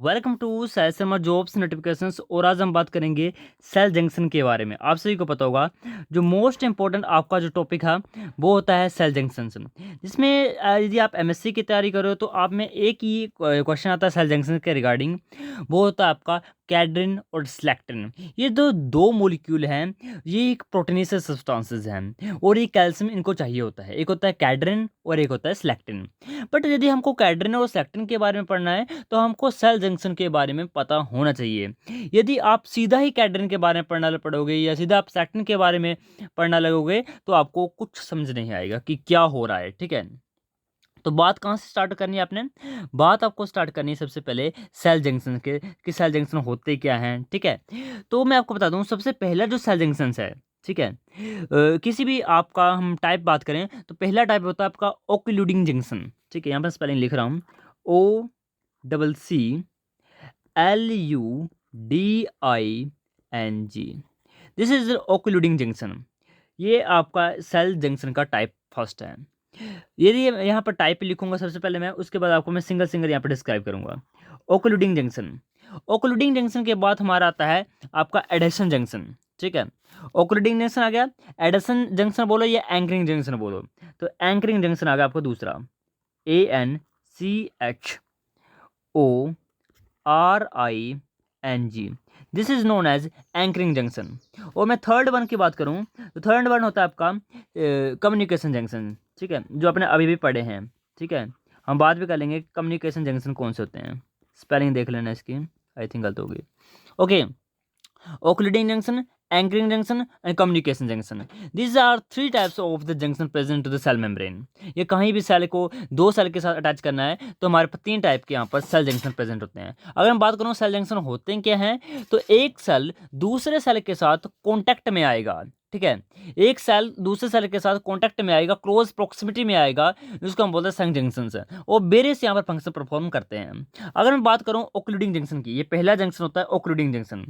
Welcome to Sai Sharma jobs notifications. और आज हम बात करेंगे सेल जंक्शन के बारे में। आप सभी को पता होगा जो मोस्ट इंपॉर्टेंट आपका जो टॉपिक है वो होता है सेल जंक्शन, जिसमें यदि आप एमएससी की तैयारी करो तो आप में एक ही क्वेश्चन आता है सेल जंक्शन के रिगार्डिंग। वो होता है आपका कैड्रिन और सिलेक्टिन। ये दो मॉलिक्यूल हैं, ये एक प्रोटीनेशियस सब्सटेंसेस हैं और ये कैल्शियम इनको चाहिए होता है। एक होता है कैड्रिन और एक होता है सिलेक्टिन। बट यदि हमको कैड्रिन और सिलेक्टिन के बारे में पढ़ना है तो हमको सेल जंक्शन के बारे में पता होना चाहिए। यदि आप सीधा ही कैड्रिन के बारे में पढ़ना पढ़ोगे या सीधा आप सिलेक्टिन के बारे में पढ़ना लगोगे तो आपको कुछ समझ नहीं आएगा कि क्या हो रहा है। ठीक है, तो बात कहाँ से स्टार्ट करनी है आपने? बात आपको स्टार्ट करनी है सबसे पहले सेल जंक्शन के, कि सेल जंक्शन होते क्या हैं। ठीक है, तो मैं आपको बता दूं सबसे पहला जो सेल जंक्शन है, ठीक है, किसी भी आपका हम टाइप बात करें तो पहला टाइप होता है आपका ओक्लूडिंग जंक्शन। ठीक है, यहाँ पर स्पेलिंग लिख रहा हूँ, OCCLUDING। This is occluding junction. ये आपका सेल जंक्शन का टाइप फर्स्ट है। यदि यहाँ पर टाइप लिखूंगा सबसे पहले मैं, उसके बाद आपको मैं सिंगल सिंगल यहाँ पर डिस्क्राइब करूंगा। ओक्लूडिंग जंक्शन, ओक्लूडिंग जंक्शन के बाद हमारा आता है आपका एडेशन जंक्शन। ठीक है, ओक्लूडिंग जंक्शन आ गया, एडेशन जंक्शन बोलो या एंकरिंग जंक्शन बोलो। तो एंकरिंग जंक्शन आ गया आपको दूसरा, ANCHORING। This is known as anchoring junction. और मैं थर्ड वन की बात करूं तो थर्ड वन होता है आपका कम्युनिकेशन जंक्शन। ठीक है, जो अपने अभी भी पढ़े हैं। ठीक है, हम बात भी कर लेंगे कम्युनिकेशन जंक्शन कौन से होते हैं। स्पेलिंग देख लेना इसकी, आई थिंक गलत होगी। Okay, occluding junction, anchoring junction and communication junction. These are three types of the junction present to the cell membrane. ये कहीं भी सेल को दो सेल के साथ अटैच करना है तो हमारे पास तीन टाइप के यहाँ पर सेल जंक्शन प्रेजेंट होते हैं। अगर हम बात करूँ सेल जंक्शन होते हैं क्या हैं, तो एक सेल दूसरे सेल के साथ कॉन्टैक्ट में आएगा। ठीक है, एक सेल दूसरे सेल के साथ कॉन्टैक्ट में आएगा, क्लोज प्रोक्सिमिटी में आएगा, जिसको हम बोलते हैं संग जंक्शन है, और वेरियस यहाँ पर फंक्शन परफॉर्म करते हैं। अगर मैं बात करूँ ओक्लूडिंग जंक्शन की, ये पहला जंक्शन होता है ओक्लूडिंग जंक्शन।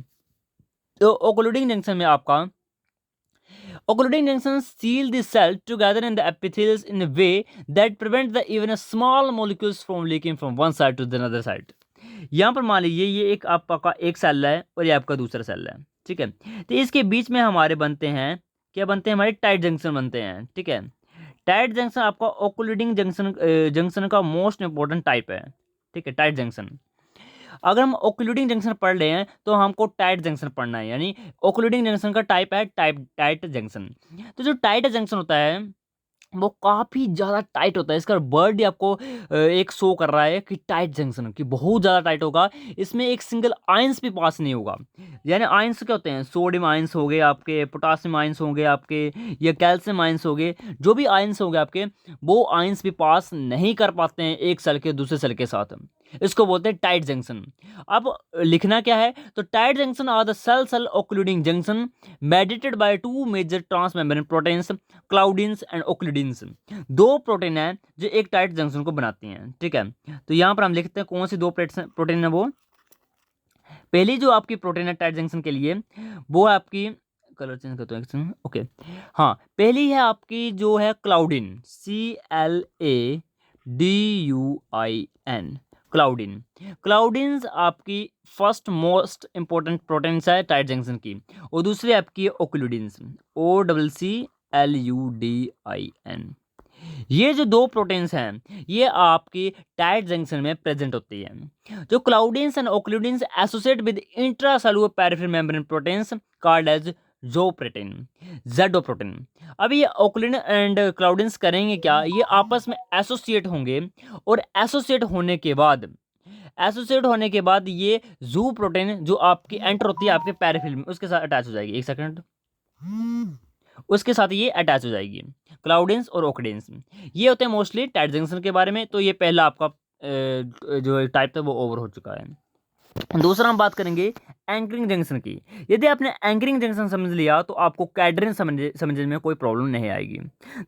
तो ओक्लूडिंग जंक्शन में आपका occluding junctions seal the cell together in the epithelials in a way that prevent the even small molecules from leaking from one side to the other side. यहाँ पर मान लीजिए ये एक आपका एक सेल है और ये आपका दूसरा सेल है। ठीक है, तो इसके बीच में हमारे बनते हैं, क्या बनते हैं, हमारे टाइट जंक्शन बनते हैं। ठीक है, टाइट जंक्शन आपका ओक्लूडिंग जंक्शन जंक्शन का मोस्ट इंपॉर्टेंट टाइप है। ठीक है, टाइट जंक्शन। अगर हम ओक्लूडिंग जंक्शन पढ़ रहे हैं तो हमको टाइट जंक्शन पढ़ना है, यानी ओक्लूडिंग जंक्शन का टाइप है टाइट जंक्शन। तो जो टाइट जंक्शन होता है वो काफ़ी ज़्यादा टाइट होता है। इसका वर्ड ही आपको एक शो कर रहा है कि टाइट जंक्शन की बहुत ज़्यादा टाइट होगा। इसमें एक सिंगल आयंस भी पास नहीं होगा। यानी आयंस क्या होते हैं, सोडियम आयंस हो गए आपके, पोटासियम आयंस होंगे आपके, या कैल्शियम आयंस हो गए, जो भी आयंस हो गए आपके, वो आयंस भी पास नहीं कर पाते हैं एक सेल के दूसरे सेल के साथ। इसको बोलते हैं टाइट जंक्शन। अब लिखना क्या है, तो tight junction are the cell cell occluding junction mediated by two major transmembrane proteins, claudins and occludins. दो प्रोटीन हैं जो एक टाइट जंक्शन को बनाती हैं। ठीक है, तो यहां पर हम लिखते हैं कौन सी दो प्रोटीन है वो। पहली जो आपकी प्रोटीन है टाइट जंक्शन के लिए वो है आपकी, कलर चेंज करते हैं, ओके, हाँ, पहली है आपकी जो है क्लाउडिन, CLADUIN, क्लाउडिन। क्लाउडिन्स आपकी फर्स्ट मोस्ट इंपॉर्टेंट प्रोटीन्स है टाइट जंक्शन की, और दूसरी आपकी ओक्लूडिन्स, OCCLUDIN। ये जो दो प्रोटीन्स हैं ये आपकी टाइट जंक्शन में प्रेजेंट होती है। जो claudins and occludins associate with intracellular peripheral membrane proteins called as ZO protein, ZO protein. अब ये ओक्लूडिन एंड क्लाउडिन्स करेंगे क्या, ये आपस में एसोसिएट होंगे, और एसोसिएट होने के बाद ये जू प्रोटीन जो आपकी एंटर होती है आपके पेरिफेरल में उसके साथ अटैच हो जाएगी। एक सेकंड, उसके साथ ये अटैच हो जाएगी, क्लाउडेंस और ओक्डेंस। ये होते हैं मोस्टली टाइट जंक्शन के बारे में। तो ये पहला आपका जो टाइप था वो ओवर हो चुका है। दूसरा हम बात करेंगे एंकरिंग जंक्शन की। यदि आपने एंकरिंग जंक्शन समझ लिया तो आपको कैडरिन समझने में कोई प्रॉब्लम नहीं आएगी।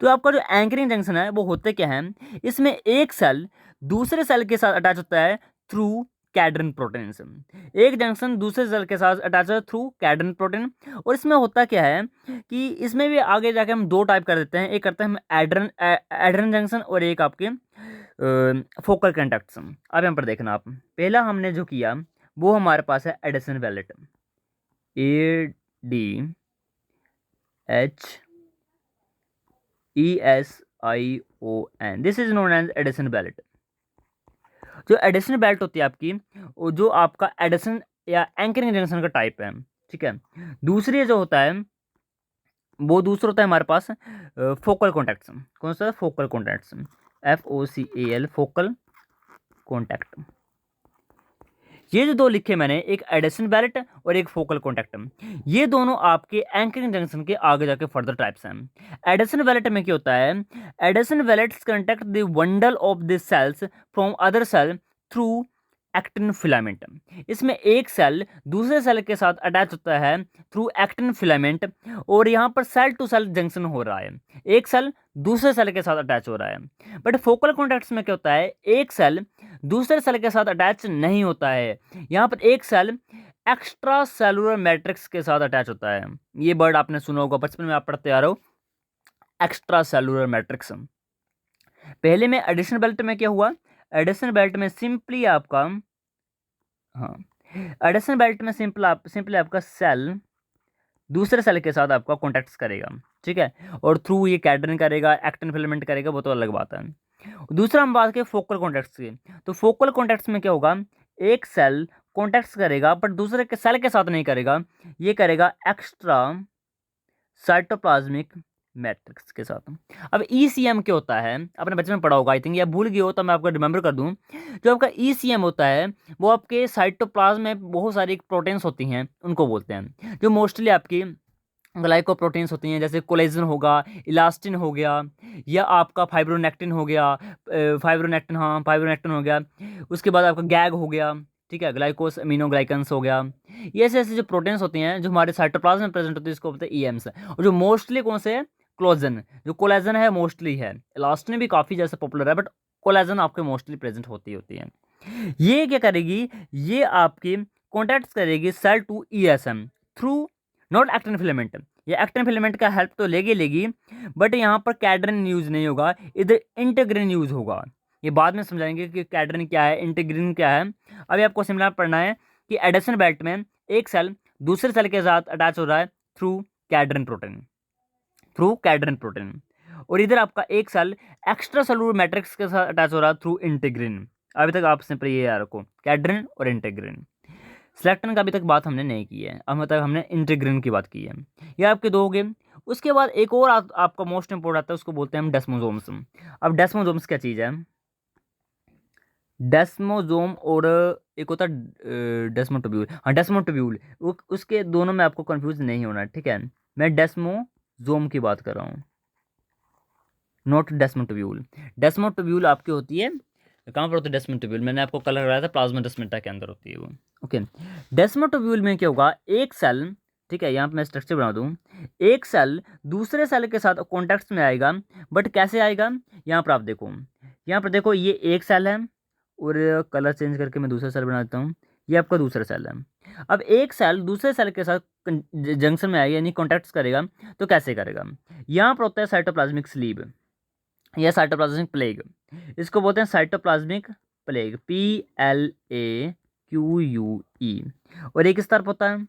तो आपका जो एंकरिंग जंक्शन है वो होते क्या है, इसमें एक सेल दूसरे सेल के साथ अटैच होता है थ्रू कैडरिन प्रोटीन। एक जंक्शन दूसरे सेल के साथ अटैच है थ्रू कैडरिन प्रोटीन। और इसमें होता क्या है कि इसमें भी आगे जाके हम दो टाइप कर देते हैं, एक करते हैं हम एड्रन जंक्शन और एक आपके फोकल कॉन्टैक्ट्स। अब यहाँ पर देखना आप, पहला हमने जो किया वो हमारे पास है adhesion belt, ADSION, this is known as adhesion belt. जो एडिशन बेल्ट होती है आपकी, वो जो आपका एडिशन या एंकरिंग जंक्शन का टाइप है, ठीक है। दूसरी जो होता है वो दूसरा होता है हमारे पास फोकल कॉन्टैक्ट्स। कौन सा? Focal contacts, FOCAL, focal contact. ये जो दो लिखे मैंने, एक एडिशन बेल्ट और एक फोकल कॉन्टैक्ट, ये दोनों आपके एंकरिंग जंक्शन के आगे जाके फर्दर टाइप्स हैं। एडिशन बेल्ट में क्या होता है? Adhesion belts conduct the bundle of the cells from other cell through actin filament. इसमें एक सेल दूसरे सेल के साथ अटैच होता है थ्रू एक्टिन फिलामेंट, और यहाँ पर सेल टू सेल जंक्शन हो रहा है, एक सेल दूसरे सेल के साथ अटैच हो रहा है। बट फोकल कॉन्टैक्ट्स में क्या होता है? एक सेल दूसरे सेल के साथ अटैच नहीं होता है, यहाँ पर एक सेल एक्स्ट्रा सेलुलर मैट्रिक्स के साथ अटैच होता है। ये वर्ड आपने सुना होगा, बचपन में आप पढ़ते आ रहे हो, एक्स्ट्रा सेलुलर मैट्रिक्स। पहले में एडिशन बेल्ट में क्या हुआ? एडिशन बेल्ट में सिंपली आपका, हाँ, एडिशन बेल्ट में सिंपली आपका सेल दूसरे सेल के साथ आपका कॉन्टैक्ट करेगा, ठीक है, और थ्रू ये कैडरन करेगा, एक्टिन फिलामेंट करेगा, वो तो अलग बात है। दूसरा हम बात करें फोकल कॉन्टैक्ट्स की, तो फोकल कॉन्टैक्ट्स में क्या होगा? एक सेल कॉन्टैक्ट्स करेगा बट दूसरे के सेल के साथ नहीं करेगा, ये करेगा एक्स्ट्रा साइटोप्लाज्मिक मैट्रिक्स के साथ। अब ECM क्या होता है? आपने बचपन में पढ़ा होगा, आई थिंक, या भूल गए हो तो मैं आपको रिमेंबर कर दूं। जो आपका ECM होता है वो आपके साइटोप्लाज्म में बहुत सारी प्रोटीन्स होती हैं, उनको बोलते हैं, जो मोस्टली आपकी ग्लाइकोप्रोटीन्स होती हैं, जैसे कोलेजन होगा, इलास्टिन हो गया, या आपका फाइब्रोनेक्टिन हो गया, फाइब्रोनेक्टिन हो गया, उसके बाद आपका गैग हो गया, ठीक है, ग्लाइकोस अमीनोग्लाइकन्स हो गया। ये ऐसे ऐसे जो प्रोटीन्स होती हैं जो हमारे साइटोप्लाज्म में प्रेजेंट होती है, इसको बोलते हैं EMs। और जो मोस्टली कौन से? कोलेजन, जो कोलेजन है मोस्टली है, इलास्टिन भी काफ़ी जैसे पॉपुलर है, बट कोलेजन आपके मोस्टली प्रेजेंट होती है। ये क्या करेगी? ये आपकी कॉन्टैक्ट करेगी cell to ESM through not actin filament. ये एक्टिन फिलामेंट का हेल्प तो लेगी, बट यहाँ पर कैडरन यूज नहीं होगा, इधर इंटीग्रिन यूज होगा। ये बाद में समझाएंगे कि कैडरन क्या है, इंटीग्रिन क्या है। अभी आपको सिमिलर पढ़ना है कि एडिशन बेल्ट में एक सेल दूसरे सेल के साथ अटैच हो रहा है थ्रू कैडरन प्रोटीन, और इधर आपका एक सेल एक्स्ट्रा सेलुलर मैट्रिक्स के साथ अटैच हो रहा है थ्रू इंटीग्रिन। अभी तक आप सिंपल ये याद रखो, कैडरन और इंटीग्रिन। सिलेक्टन का अभी तक बात हमने नहीं की है, अब तक हमने इंटीग्रिन की बात की है। ये आपके दो हो गए। उसके बाद एक और आपका मोस्ट इंपोर्टेंट आता है, उसको बोलते हैं हम डेस्मोसोम्स। अब डेस्मोसोम्स क्या चीज़ है? डेस्मोसोम और एक होता है डेस्मोटोब्यूल। हाँ, डेस्मोटोब्यूल, उसके दोनों में आपको कंफ्यूज नहीं होना, ठीक है। मैं डेस्मोसोम की बात कर रहा हूँ, नॉट डेस्मोटोब्यूल। डेस्मोटोब्यूल आपकी होती है, कहाँ पर होती है डेस्मोटोब्यूल? मैंने आपको कलर कराया था, प्लाज्मा डेस्मेटा के अंदर होती है वो, ओके। डेस्मोटोब्यूल में क्या होगा? एक सेल, ठीक है, यहाँ पे मैं स्ट्रक्चर बना दूँ, एक सेल दूसरे सेल के साथ कॉन्टैक्ट में आएगा, बट कैसे आएगा? यहाँ पर आप देखो, यहाँ पर देखो, ये एक सेल है, और कलर चेंज करके मैं दूसरा सेल बना देता हूँ, ये आपका दूसरा सेल है। अब एक सेल दूसरे सेल के साथ जंक्शन में आएगा, यानी कॉन्टैक्ट करेगा, तो कैसे करेगा? यहाँ पर होता है साइटोप्लाज्मिक स्लीव या साइटोप्लाज्मिक प्लेग, इसको बोलते हैं साइटोप्लाज्मिक प्लेग, PLAQUE। और एक स्तर होता है,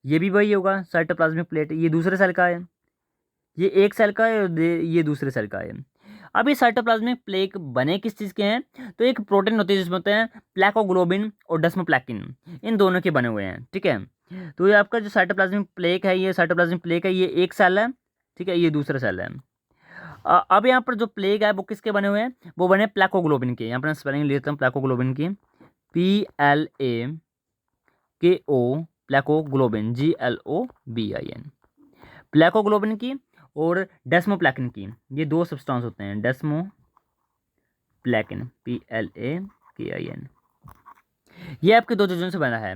ये भी वही होगा, साइटोप्लाज्मिक प्लेट, ये दूसरे सेल का है, ये एक सेल का है, और ये दूसरे सेल का है। अब ये साइटोप्लाज्मिक प्लेग बने किस चीज़ के हैं? तो एक प्रोटीन होती है जिसमें होते हैं प्लेकोग्लोबिन और डेस्मोप्लेकिन, इन दोनों के बने हुए हैं, ठीक है। तो ये आपका जो साइटोप्लाज्मिक प्लेग है, ये साइटोप्लाज्मिक प्लेग है, ये एक सेल है, ठीक है, ये दूसरा सेल है। अब यहाँ पर जो प्लेग है वो किसके बने हुए हैं? वो बने प्लेकोग्लोबिन के। यहाँ पर मैं स्पेलिंग लेता हूँ प्लेकोग्लोबिन की, PLAKO, प्लेकोग्लोबिन, GLOBIN, प्लेकोग्लोबिन की और डेस्मोप्लेकिन की। ये दो सब्सटेंस होते हैं, डेस्मोप्लेकिन, PLAKIN। ये आपके दो जोजन से बना है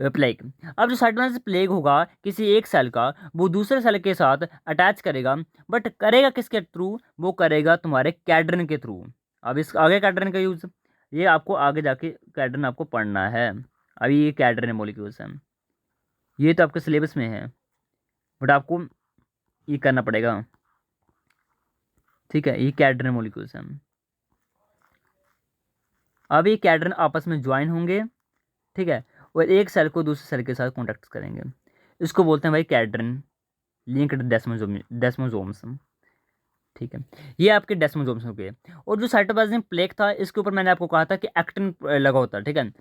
प्लेग। अब जो साइटोप्लाज्मिक प्लेग होगा किसी एक सेल का, वो दूसरे सेल के साथ अटैच करेगा, बट करेगा किसके थ्रू? वो करेगा तुम्हारे कैडरन के थ्रू। अब इस आगे कैडरन का यूज़, ये आपको आगे जाके कैडरन आपको पढ़ना है। अभी ये कैडरन मॉलिक्यूल्स हैं, ये तो आपके सिलेबस में है, बट आपको ये करना पड़ेगा, ठीक है। ये कैडरन मॉलिक्यूल्स हैं, अब ये कैडरन आपस में ज्वाइन होंगे, ठीक है, और एक सेल को दूसरे सेल के साथ कॉन्टैक्ट करेंगे। इसको बोलते हैं भाई कैडरन लिंक्ड डेस्मोसोम्स, ठीक है। ये आपके डेस्मोसोम्स हो गए। और जो साइटोप्लाज्म प्लेक था, इसके ऊपर मैंने आपको कहा था कि एक्टिन लगा होता है, ठीक है।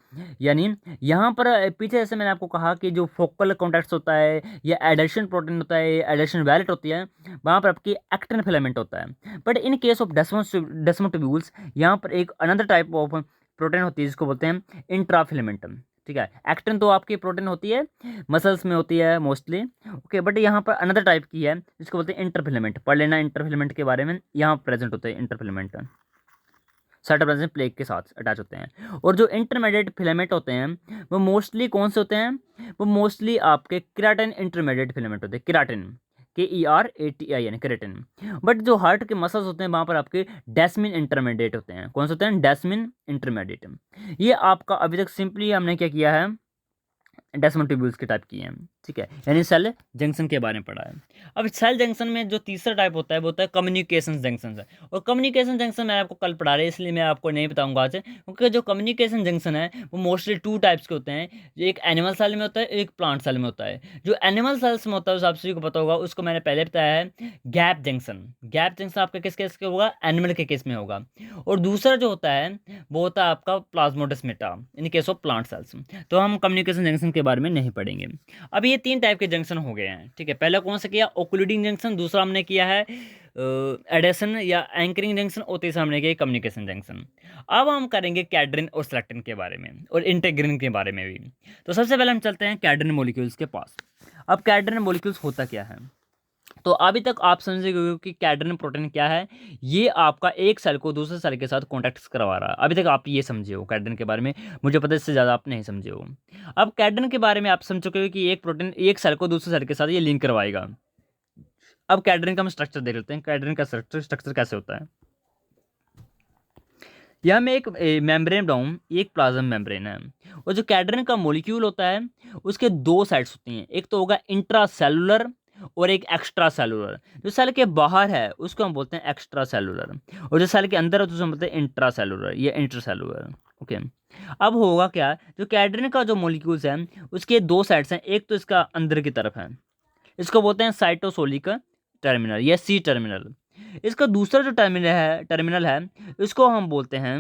यानी यहाँ पर पीछे जैसे मैंने आपको कहा कि जो फोकल कॉन्टैक्ट्स होता है या एडल्शन प्रोटीन होता है, एडल्शन वैलेट होती है, वहाँ पर आपकी एक्टिन फिलामेंट होता है। बट इन केस ऑफ डेस्मोट्यूब्यूल्स यहाँ पर एक अनदर टाइप ऑफ प्रोटीन होती है जिसको बोलते हैं इंट्राफिलामेंट, ठीक है। एक्टिन तो आपकी प्रोटीन होती है, मसल्स में होती है मोस्टली, ओके, बट यहाँ पर अनदर टाइप की है जिसको बोलते हैं इंटरफिलामेंट। पढ़ लेना इंटरफिलामेंट के बारे में, यहाँ प्रेजेंट होते हैं इंटरफिलामेंट, साइटोप्लाज्म प्लेक के साथ अटैच होते हैं। और जो इंटरमीडिएट फिलामेंट होते हैं वो मोस्टली कौन से होते हैं, वो मोस्टली आपके केराटिन इंटरमीडिएट फिलामेंट होते हैं, केराटिन, KERATIN, केराटिन। बट जो हार्ट के मसल्स होते हैं वहाँ पर आपके डेस्मिन इंटरमीडिएट होते हैं। कौन से होते हैं, डेस्मिन इंटरमीडिएट। ये आपका अभी तक सिंपली हमने क्या किया है, डेस्मोट्यूब्यूल्स के टाइप की हैं, ठीक है, यानी सेल जंक्शन के बारे में पढ़ा है। अब सेल जंक्शन में जो तीसरा टाइप होता है वो होता है कम्युनिकेशन जंक्शन है। और कम्युनिकेशन जंक्शन मैं आपको कल पढ़ा रहे इसलिए मैं आपको नहीं बताऊंगा आज, क्योंकि जो कम्युनिकेशन जंक्शन है वो मोस्टली टू टाइप्स के होते हैं। जो एक एनिमल सेल में होता है, एक प्लांट सेल में होता है। जो एनिमल सेल्स में होता है, उस आप सभी को पता होगा, उसको मैंने पहले बताया है गैप जंक्शन। गैप जंक्शन आपका किस केस के होगा, एनिमल के केस में होगा। और दूसरा जो होता है वो होता है आपका plasmodesmata in case of plant cells. तो हम कम्युनिकेशन जंक्शन के बारे में नहीं पढ़ेंगे। अब ये तीन टाइप के जंक्शन हो गए हैं, ठीक है। पहला कौन सा किया, ओक्लूडिंग जंक्शन, दूसरा हमने किया है एडेशन या एंकरिंग जंक्शन, और तीसरा हमने किया कम्युनिकेशन जंक्शन। अब हम करेंगे कैडरिन और सेलेक्टिन के बारे में और इंटेग्रिन के बारे में भी। तो सबसे पहले हम चलते हैं कैडरिन मॉलिक्यूल्स के पास। अब कैडरिन मॉलिक्यूल्स होता क्या है, तो अभी तक आप समझे गए कि कैडरिन प्रोटीन क्या है। ये आपका एक सेल को दूसरे सेल के साथ कॉन्टैक्ट करवा रहा है। अभी तक आप ये समझे हो कैडरिन के बारे में, मुझे पता है इससे ज़्यादा आप नहीं समझे हो। अब कैडरिन के बारे में आप समझ चुके हो कि एक प्रोटीन एक सेल को दूसरे सेल के साथ ये लिंक करवाएगा। अब कैडरिन का हम स्ट्रक्चर देख लेते हैं, कैडरिन का स्ट्रक्चर कैसे होता है। यहाँ में एक मेम्ब्रेन बनाऊँ, एक प्लाज्मा मेम्ब्रेन है। और जो कैडरिन का मॉलिक्यूल होता है उसके दो साइड्स होती हैं, एक तो होगा इंट्रा सेलुलर और एक एक्स्ट्रा सेलुलर। जो सेल के बाहर है उसको हम बोलते हैं एक्स्ट्रा सेलुलर, और जो सेल के अंदर है तो हम बोलते हैं इंट्रा सेलुलर या इंटर सेलुलर, ओके। अब होगा क्या, जो कैडरिन का जो मॉलिक्यूल्स है उसके दो साइड्स हैं, एक तो इसका अंदर की तरफ है, इसको बोलते हैं साइटोसोलिक टर्मिनल या सी टर्मिनल। इसका दूसरा जो टर्मिनल है इसको हम बोलते हैं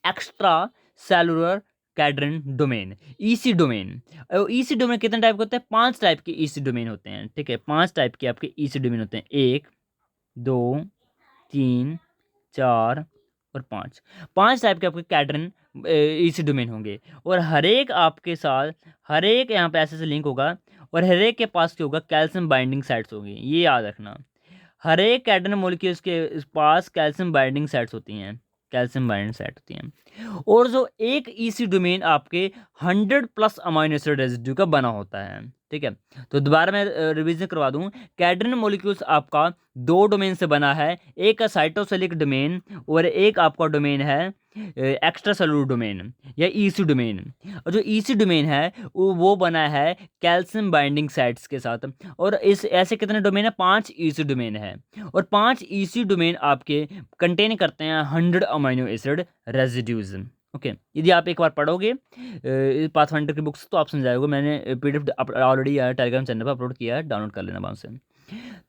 extra cellular cadherin domain, EC domain. और ईसी डोमेन कितने टाइप के होते हैं, 5 टाइप के ईसी डोमेन होते हैं, ठीक है। 5 टाइप के आपके ईसी डोमेन होते हैं, 1 2 3 4 और 5। 5 टाइप के आपके कैडरिन ईसी डोमेन होंगे। और हर एक आपके साथ हर एक यहाँ पे ऐसे से लिंक होगा, और हर एक के पास क्या होगा, कैल्शियम बाइंडिंग साइट्स होगी, ये याद रखना। हर एक कैडरिन मॉलिक्यूल्स के पास कैल्शियम बाइंडिंग साइट्स होती हैं, कैल्शियम बाइंडिंग साइट होती हैं। और जो एक ईसी डोमेन आपके 100+ अमाइनो एसिड रेजिड्यू का बना होता है, ठीक है। तो दोबारा मैं रिवीजन करवा दूं, कैडरिन मॉलिक्यूल्स आपका 2 डोमेन से बना है, एक साइटोसेलिक डोमेन और एक आपका डोमेन है एक्स्ट्रा सेलुलर डोमेन या ईसी डोमेन। और जो ईसी डोमेन है वो बना है कैल्शियम बाइंडिंग साइट्स के साथ। और इस ऐसे कितने डोमेन है, 5 ईसी डोमेन है। और 5 ईसी डोमेन आपके कंटेन करते हैं 100 अमाइनो एसिड रेजिड्यूज, ओके। यदि आप एक बार पढ़ोगे पाथफाइंडर की बुक्स तो आप समझ जाओगे। मैंने PDF ऑलरेडी टेलीग्राम चैनल पर अपलोड किया है, डाउनलोड कर लेना वहाँ से।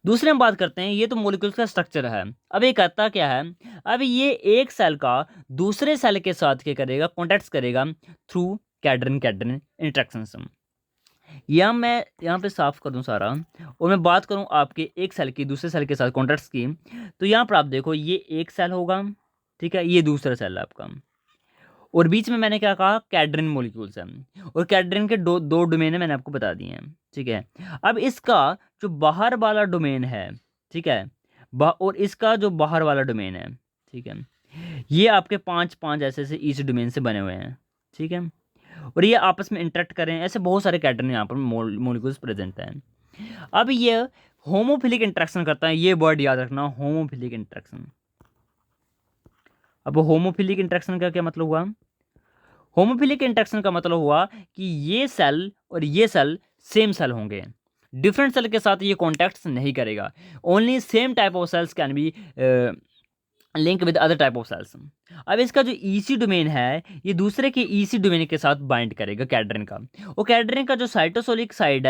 दूसरे हम बात करते हैं, ये तो मॉलिक्यूल्स का स्ट्रक्चर है। अब ये करता क्या है, अब ये एक सेल का दूसरे सेल के साथ क्या करेगा, कॉन्टैक्ट्स करेगा थ्रू कैडरिन कैडरिन इंटरेक्शन। या मैं यहाँ पे साफ कर दूँ सारा, और मैं बात करूँ आपके एक सेल की दूसरे सेल के साथ कॉन्टैक्ट्स की, तो यहाँ पर आप देखो ये एक सेल होगा, ठीक है, ये दूसरा सेल है आपका, और बीच में मैंने क्या कहा, कैडरिन मॉलिक्यूल्स हैं। और कैडरिन के दो डोमेन है, मैंने आपको बता दिए हैं, ठीक है। अब इसका जो बाहर वाला डोमेन है, ठीक है, और इसका जो बाहर वाला डोमेन है, ठीक है, ये आपके 5 ऐसे ऐसे ईच डोमेन से बने हुए हैं, ठीक है। और ये आपस में इंटरेक्ट करें, ऐसे बहुत सारे कैडरिन यहाँ पर मॉलिक्यूल्स प्रेजेंट हैं। अब ये होमोफिलिक इंट्रैक्शन करता है, ये वर्ड याद रखना, होमोफिलिक इंट्रैक्शन। अब होमोफिलिक इंट्रैक्शन का क्या मतलब हुआ, होमोफिलिक इंट्रैक्शन का मतलब हुआ कि ये सेल और ये सेल सेम सेल होंगे, डिफरेंट सेल के साथ ये कॉन्टैक्ट्स नहीं करेगा। Only same type of cells can be link with other type of cells. अब इसका जो ईसी डोमेन है ये दूसरे के ईसी डोमेन के साथ बाइंड करेगा कैडरिन का। वो कैडरिन का जो साइटोसोलिक साइड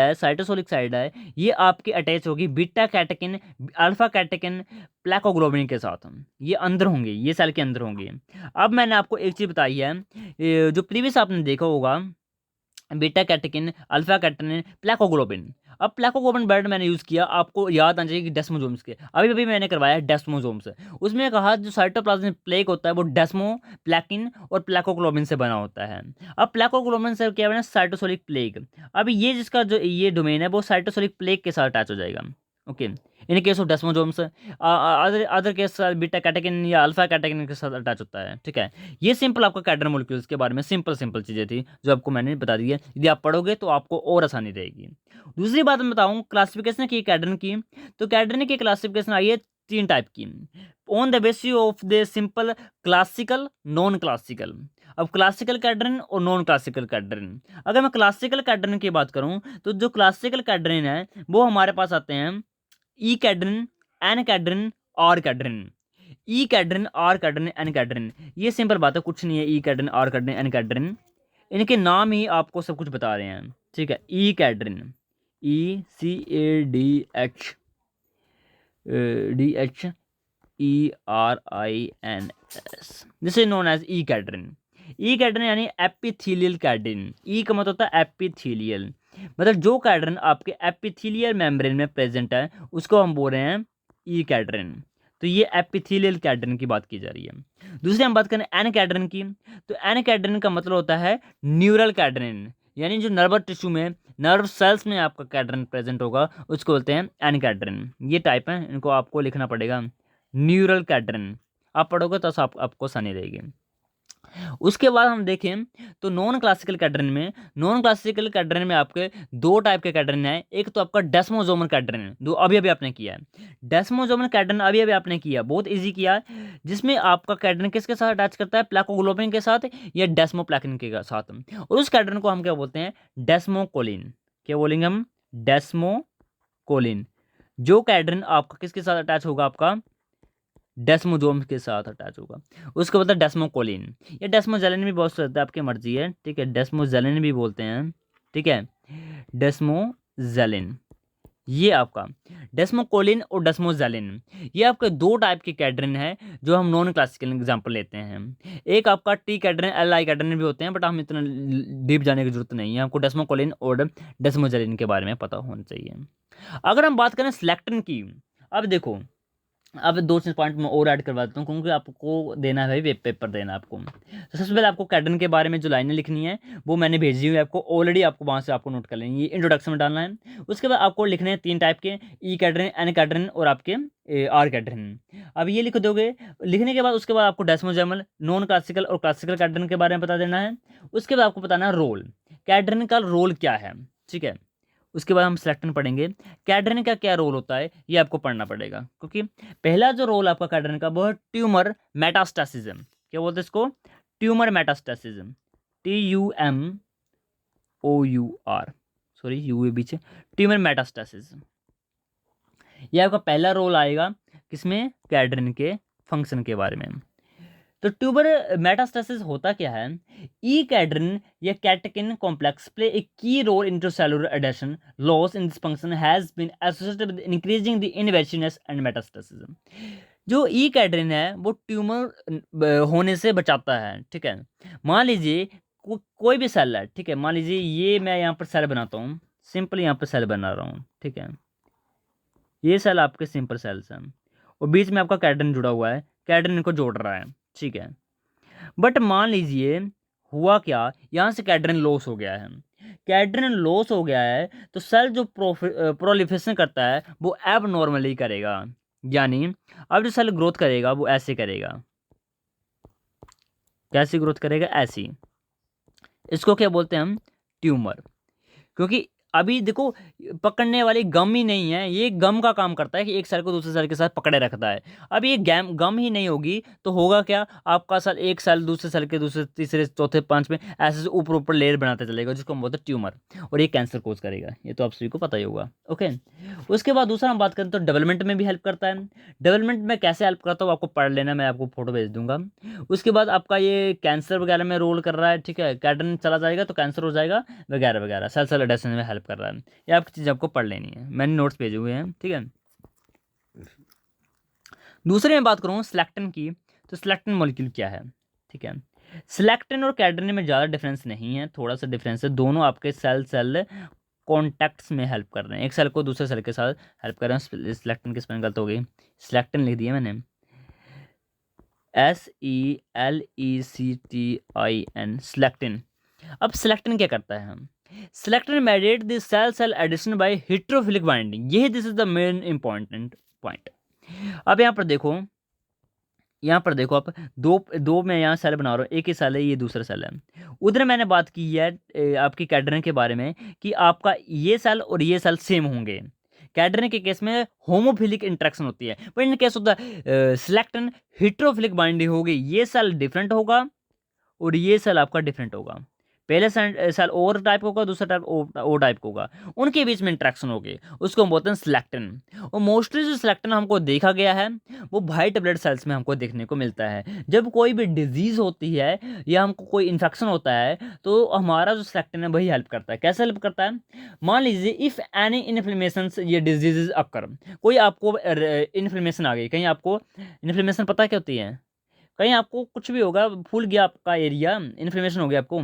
है ये आपके अटैच होगी बीटा कैटेकिन, अल्फा कैटेकिन, प्लेकोग्लोबिन के साथ। ये अंदर होंगे, ये सेल के अंदर होंगे। अब मैंने आपको एक चीज़ बताई है, जो प्रीवियस आपने देखा होगा, बीटा कैटेकिन, अल्फा कैटेकिन, प्लेकोग्लोबिन। अब प्लेकोग्लोबिन वर्ड मैंने यूज़ किया, आपको याद आना चाहिए कि डेस्मोजोम्स के, अभी अभी मैंने करवाया डेस्मोजोम्स। उसमें कहा जो साइटोप्लाज्मिक प्लेक होता है वो डेस्मो, प्लेकिन और प्लेकोग्लोबिन से बना होता है। अब प्लेकोग्लोबिन से क्या बना, साइटोसोलिक प्लेक। अब ये जिसका जो ये डोमेन है वो साइटोसोलिक प्लेक के साथ अटैच हो जाएगा। Okay, in case of desmosomes, other other case beta catenin या अल्फा कैटेकिन के साथ अटैच होता है। ठीक है, ये सिंपल आपका कैडर मॉलिक्यूल्स के बारे में सिंपल सिंपल चीज़ें थी जो आपको मैंने बता दी है। यदि आप पढ़ोगे तो आपको और आसानी रहेगी। दूसरी बात मैं बताऊँ क्लासिफिकेशन की कैडरन की, तो कैडरन की क्लासिफिकेशन आई है 3 टाइप की, on the basis of the simple, classical, non classical. अब क्लासिकल कैडरन और नॉन क्लासिकल कैडरन, अगर मैं क्लासिकल कैडरन की बात करूं तो जो क्लासिकल कैडरन है वो हमारे पास आते हैं E cadherin, N cadherin, R cadherin. E cadherin, R cadherin, N cadherin, ये सिंपल बात है, कुछ नहीं है। E cadherin, R cadherin, N कैडरन, इनके नाम ही आपको सब कुछ बता रहे हैं। ठीक है, E cadherin, ECADH, DHERINS, this is known as E cadherin. E cadherin यानी एपिथेलियल कैडरन। ई का मतलब होता है एपिथेलियल, मतलब जो कैडरन आपके एपिथेलियल मेम्ब्रेन में प्रेजेंट है उसको हम बोल रहे हैं ई कैडरन। तो ये एपिथेलियल कैडरन की बात की जा रही है। दूसरी हम बात करें एन कैडरन की, तो एन कैडरन का मतलब होता है न्यूरल कैडरन, यानी जो नर्वस टिश्यू में, नर्व सेल्स में आपका कैडरन प्रेजेंट होगा उसको बोलते हैं एन कैडरन। ये टाइप है, इनको आपको लिखना पड़ेगा। न्यूरल कैडरन आप पढ़ोगे तो आपको आसानी रहेगी। उसके बाद हम देखें तो नॉन क्लासिकल कैडरन में आपके 2 टाइप के कैडरन हैं। एक तो आपका डेस्मोसोमल कैडरन, जो अभी अभी आपने किया है। डेस्मोसोमल कैडरन अभी अभी आपने किया, बहुत इजी किया, जिसमें आपका कैडरन किसके साथ अटैच करता है, प्लेकोग्लोबिन के साथ या डेस्मोप्लेकिन के साथ। और उस कैडरन को हम क्या बोलते हैं, डेस्मोकोलिन। क्या बोलेंगे हम, डेस्मोकोलिन। जो कैडरन आपका किसके साथ अटैच होगा, आपका डेस्मोजोम्स के साथ अटैच होगा, उसको बोलते हैं डेस्मोकोलिन। या डेस्मोजेलिन भी बहुत सकता है, आपकी मर्जी है। ठीक है, डेस्मोजेलिन भी बोलते हैं। ठीक है, डेस्मोजेलिन, ये आपका डेस्मोकोलिन और डेस्मोजेलिन, ये आपके 2 टाइप के कैडरन है जो हम नॉन क्लासिकल एग्जांपल लेते हैं। एक आपका टी कैडरन, LI कैडरन भी होते हैं, बट हम इतना डीप जाने की जरूरत नहीं है, हमको डेस्मोकोलिन और डेस्मोजेलिन के बारे में पता होना चाहिए। अगर हम बात करें सिलेक्टिन की, अब देखो, अब 2-3 पॉइंट मैं और ऐड करवा देता हूँ क्योंकि आपको देना है भाई, वेब पेपर देना है आपको। तो सबसे पहले आपको कैडरन के बारे में जो लाइनें लिखनी है वो मैंने भेजी हुई है आपको ऑलरेडी, आपको वहाँ से आपको नोट कर लेनी है, ये इंट्रोडक्शन में डालना है। उसके बाद आपको लिखने हैं 3 टाइप के, ई कैडरन, एन कैडरन और आपके आर कैडरन। अब ये लिख दोगे, लिखने के बाद उसके बाद आपको डेस्मोजर्मल, नॉन क्लासिकल और क्लासिकल कैडरन के बारे में बता देना है। उसके बाद आपको बताना है रोल, कैडरन का रोल क्या है। ठीक है, उसके बाद हम सिलेक्टन पढ़ेंगे, कैडरन का क्या रोल होता है ये आपको पढ़ना पड़ेगा, क्योंकि पहला जो रोल आपका कैडरन का वो है ट्यूमर मेटास्टेसिज्म। क्या बोलते हैं इसको, tumour metastasism, TUMOUR, sorry you बीच, ट्यूमर मेटास्टेसिज्म। ये आपका पहला रोल आएगा किसमें, कैडरन के फंक्शन के बारे में। तो ट्यूबर मेटास्टेसिस होता क्या है, ई कैडरन या catechin complex play a key role intracellular adhesion loss in this function has been associated with increasing the invasiveness and metastasis. जो ई कैडरन है वो ट्यूमर होने से बचाता है। ठीक है, मान लीजिए कोई भी सेल है। ठीक है, मान लीजिए ये मैं यहाँ पर सेल बनाता हूँ, सिंपल यहाँ पर सेल बना रहा हूँ। ठीक है, ये सेल आपके सिंपल सेल्स हैं और बीच में आपका कैडरन जुड़ा हुआ है, कैडरन इनको जोड़ रहा है। ठीक है, बट मान लीजिए हुआ क्या, यहाँ से कैडरन लॉस हो गया है। कैडरन लॉस हो गया है तो सेल जो प्रोलिफरेशन करता है वो एब नॉर्मली करेगा, यानी अब जो सेल ग्रोथ करेगा वो ऐसे करेगा। कैसे ग्रोथ करेगा, ऐसी। इसको क्या बोलते हैं हम, ट्यूमर। क्योंकि अभी देखो पकड़ने वाली गम ही नहीं है, ये गम का काम करता है कि एक सेल को दूसरे सेल के साथ पकड़े रखता है। अब ये गम ही नहीं होगी तो होगा क्या, आपका सेल एक सेल दूसरे सेल के दूसरे तीसरे चौथे पांचवें ऐसे ऊपर ऊपर लेयर बनाते चलेगा, जिसको हम बोलते हैं ट्यूमर, और ये कैंसर कोज करेगा। ये तो आप सभी को पता ही होगा। ओके, उसके बाद दूसरा हम बात करें तो डेवलपमेंट में भी हेल्प करता है। डेवलपमेंट में कैसे हेल्प करता हूँ आपको पढ़ लेना, मैं आपको फोटो भेज दूंगा। उसके बाद आपका ये कैंसर वगैरह में रोल कर रहा है, ठीक है, कैटन चला जाएगा तो कैंसर हो जाएगा वगैरह वगैरह, सेल सेल एडेशन में हेल्प कर रहा है। ये आपकी चीज़ आपको पढ़ लेनी है, मैंने नोट्स भेजे हुए हैं, ठीक है। दूसरे में बात करूँ सिलेक्टिन की, तो सिलेक्टिन मॉलिक्यूल क्या है, ठीक है। सिलेक्टिन और कैटनिन में ज़्यादा डिफरेंस नहीं है, थोड़ा सा डिफरेंस है, दोनों आपके सेल सेल कॉन्टैक्ट्स में हेल्प कर रहे हैं, एक सेल को दूसरे सेल के साथ हेल्प कर रहे हैं। सिलेक्टिन की स्पेलिंग गलत हो गई, सिलेक्टिन लिख दिया मैंने, SELECTIN, सिलेक्टिन। अब सिलेक्टिन क्या करता है, हम selectin mediate the cell cell adhesion by heterophilic binding, ये this is the main important point. अब यहाँ पर देखो आप, दो दो मैं यहाँ सेल बना रहा हूँ, एक ही सेल है, ये दूसरा सेल है। उधर मैंने बात की है आपकी कैडरन के बारे में कि आपका ये सेल और ये सेल सेम होंगे। कैडरन के केस में होमोफिलिक इंट्रैक्शन होती है, पर इन केस होता है सिलेक्टन हेटेरोफिलिक बाइंडिंग होगी, ये सेल डिफरेंट होगा और ये सेल आपका डिफरेंट होगा। पहले सेल और टाइप होगा, दूसरा टाइप ओ टाइप होगा, उनके बीच में इंट्रैक्शन होगी, उसको हम बोलते हैं सिलेक्टिन। और मोस्टली जो सिलेक्टिन हमको देखा गया है वो वाइट ब्लड सेल्स में हमको देखने को मिलता है। जब कोई भी डिजीज होती है या हमको कोई इन्फेक्शन होता है तो हमारा जो सिलेक्टिन है वही हेल्प करता है। कैसे हेल्प करता है, मान लीजिए इफ़ एनी इन्फ्लेमेशन ये डिजीजेज अक्कर, कोई आपको इन्फ्लेमेशन आ गई, कहीं आपको इन्फ्लेमेशन पता क्या होती है, कहीं आपको कुछ भी होगा, फूल गया आपका एरिया, इन्फ्लेमेशन हो गया आपको,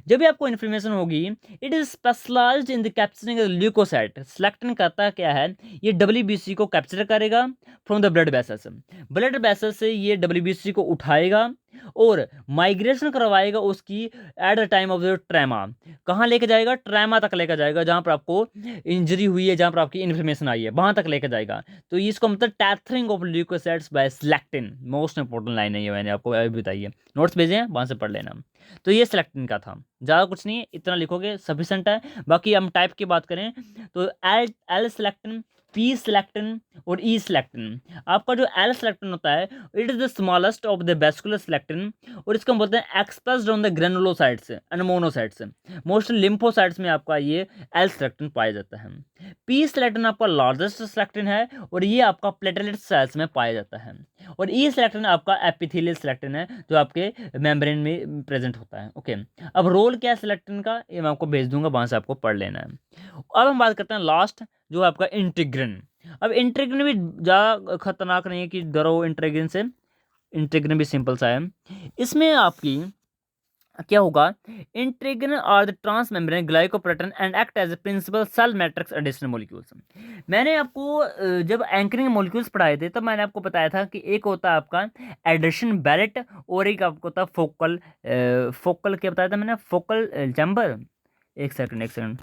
जब भी आपको इन्फ्लेमेशन होगी, it is specialised in the capturing leukocyte. Selectin करता क्या है, ये डब्ल्यूबीसी को कैप्चर करेगा from the blood vessels, blood vessels से ये डब्ल्यूबीसी को उठाएगा और माइग्रेशन करवाएगा उसकी at the time of the trauma, कहाँ लेके जाएगा, ट्रैमा तक लेकर जाएगा, जहाँ पर आपको इंजरी हुई है, जहाँ पर आपकी इन्फ्लेमेशन आई है वहाँ तक लेकर जाएगा। तो इसको मतलब tethering of leukocytes by selectin, most important line है ये, मैंने आपको अभी बताई है, नोट्स भेजे हैं वहाँ से पढ़ लेना। तो ये सिलेक्टिन का था, ज़्यादा कुछ नहीं है, इतना लिखोगे सफिशेंट है। बाकी हम टाइप की बात करें तो एल सिलेक्टिन, पी सिलेक्टिन और ई सिलेक्टिन। आपका जो एल सिलेक्टिन होता है it is the smallest of the vascular selectin, और इसको हम बोलते हैं expressed on the granulocytes and monocytes, mostly lymphocytes में आपका ये एल सिलेक्टिन पाया जाता है। पी सिलेक्टिन आपका लार्जेस्ट सिलेक्टिन है और ये आपका प्लेटलेट सेल्स में पाया जाता है, और ई सिलेक्टिन आपका एपिथेलियल सिलेक्टिन है जो आपके मेम्ब्रेन में प्रेजेंट होता है। ओके, अब रोल क्या है सिलेक्टिन का ये मैं आपको भेज दूंगा, वहां से आपको पढ़ लेना है। अब हम बात करते हैं लास्ट जो आपका इंटीग्रिन। अब इंटीग्रिन भी ज़्यादा खतरनाक नहीं है कि डरो इंटीग्रिन से, इंटीग्रिन भी सिंपल सा है। इसमें आपकी क्या होगा, integrin are the trans membrane glycoprotein and act as a principal cell matrix additional molecules. मैंने आपको जब एंकरिंग मॉलिक्यूल्स पढ़ाए थे तब मैंने आपको बताया था कि एक होता है आपका एडिशन बैलेट और एक आपको होता है फोकल, फोकल क्या बताया था मैंने, फोकल चैम्बर, एक सेकंड,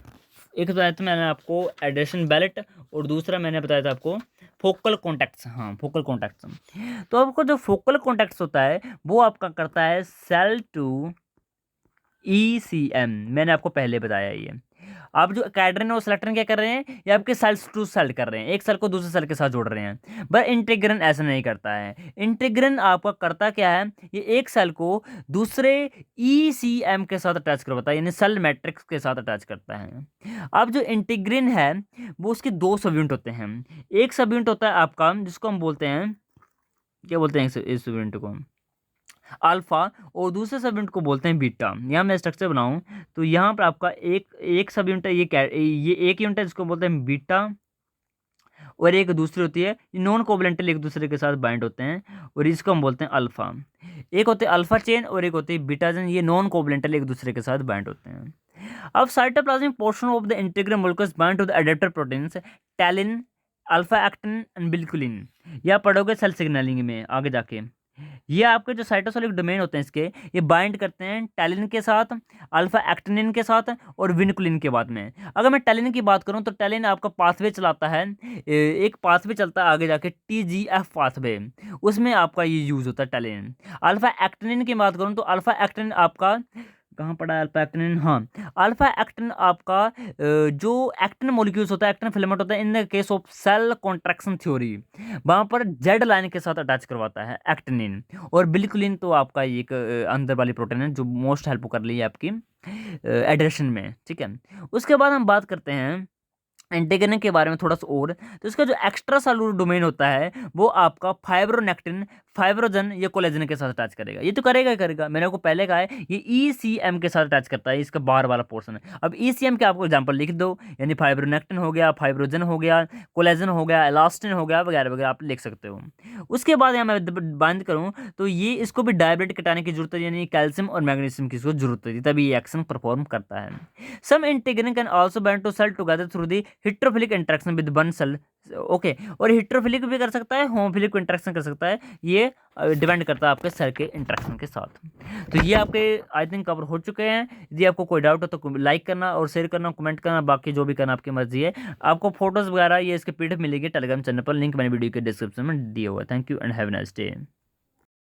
एक बताया था मैंने आपको एडिशन बैलेट और दूसरा मैंने बताया था आपको फोकल कॉन्टैक्ट्स, हाँ फोकल कॉन्टैक्ट्स। तो आपको जो फोकल कॉन्टैक्ट्स होता है वो आपका करता है सेल टू ECM, मैंने आपको पहले बताया ये। आप जो कैडरन और सिलेक्टरन क्या कर रहे हैं, ये आपके सेल्स टू सेल कर रहे हैं, एक सेल को दूसरे सेल के साथ जोड़ रहे हैं, बट इंटीग्रिन ऐसा नहीं करता है। इंटीग्रिन आपका करता क्या है, ये एक सेल को दूसरे ECM के साथ अटैच करवाता है, यानी सेल मैट्रिक्स के साथ अटैच करता है। अब जो इंटीग्रिन है वो उसके दो सब यूनिट होते हैं, एक सब यूनिट होता है आपका जिसको हम बोलते हैं, क्या बोलते हैं इस सब यूनिट को, अल्फा, और दूसरे सब यूनिट को बोलते हैं बीटा। यहाँ मैं स्ट्रक्चर बनाऊँ तो यहाँ पर आपका एक सब यूनिट है, ये एक यूनिट है जिसको बोलते हैं बीटा, और एक दूसरी होती है नॉन कोवलेंटल, एक दूसरे के साथ बाइंड होते हैं और इसको हम बोलते हैं अल्फा। एक होते हैं अल्फा चेन और एक होती है बीटा चेन, ये नॉन कोवलेंटल एक दूसरे के साथ बाइंड होते हैं। अब cytoplasmic portion of the integrin molecules bind to the adaptor proteins talin, alpha actin and vinculin, यह पढ़ोगे सेल सिग्नलिंग में आगे जाके। ये आपके जो साइटोसोलिक डोमेन होते हैं इसके, ये बाइंड करते हैं टैलिन के साथ, अल्फा एक्टिनिन के साथ और विनकुलिन के बाद में। अगर मैं टैलिन की बात करूं तो टैलिन आपका पाथवे चलाता है, एक पाथवे चलता है आगे जाके TGF पाथवे, उसमें आपका ये यूज होता है टैलिन। अल्फा एक्टिनिन की बात करूं तो अल्फा एक्टिनिन आपका कहाँ पढ़ा है अल्फा एक्टिनिन, हाँ अल्फा एक्टिन आपका जो एक्टिन मॉलिक्यूल्स होता है, एक्टिन फिलामेंट होता है, in the case of cell contraction theory वहाँ पर जेड लाइन के साथ अटैच करवाता है एक्टिनिन। और बिल्कुलिन तो आपका एक अंदर वाली प्रोटीन है जो मोस्ट हेल्प कर रही है आपकी एड्रेशन में, ठीक है। उसके बाद हम बात करते हैं एंटेगन के बारे में थोड़ा सा और, तो इसका जो एक्स्ट्रा सेलुलर डोमेन होता है वो आपका फाइब्रोनेक्टिन, फाइब्रोजन या कोलेजन के साथ अटैच करेगा। ये तो करेगा ही करेगा, मैंने आपको पहले कहा है ये ईसीएम के साथ अटैच करता है, इसका बाहर वाला पोर्शन है। अब ईसीएम के आपको एग्जांपल लिख दो, यानी फाइब्रोनेक्टिन हो गया, फाइब्रोजन हो गया, कोलेजन हो गया, एलास्टिन हो गया, वगैरह वगैरह आप लिख सकते हो। उसके बाद यहाँ मैं बात करूँ तो ये इसको भी डायबिटिक कटाने की जरूरत है, यानी कैल्शियम और मैग्नीशियम की इसको जरूरत है, तभी ये एक्शन परफॉर्म करता है। Some integrin can also bind to cell together through the heterophilic interaction with one cell, okay. और हिट्रोफिलिक भी कर सकता है, होमोफिलिक इंटरेक्शन कर सकता है, ये डिपेंड करता है आपके सेल के इंटरेक्शन के साथ। तो ये आपके आई थिंक कवर हो चुके हैं। यदि आपको कोई डाउट हो तो लाइक करना और शेयर करना, कमेंट करना, बाकी जो भी करना आपकी मर्जी है। आपको फोटोज वगैरह ये इसके पीडीएफ मिलेगी टेलीग्राम चैनल पर, लिंक मैंने वीडियो के डिस्क्रिप्शन में दिया हुआ है। Thank you and have a nice day.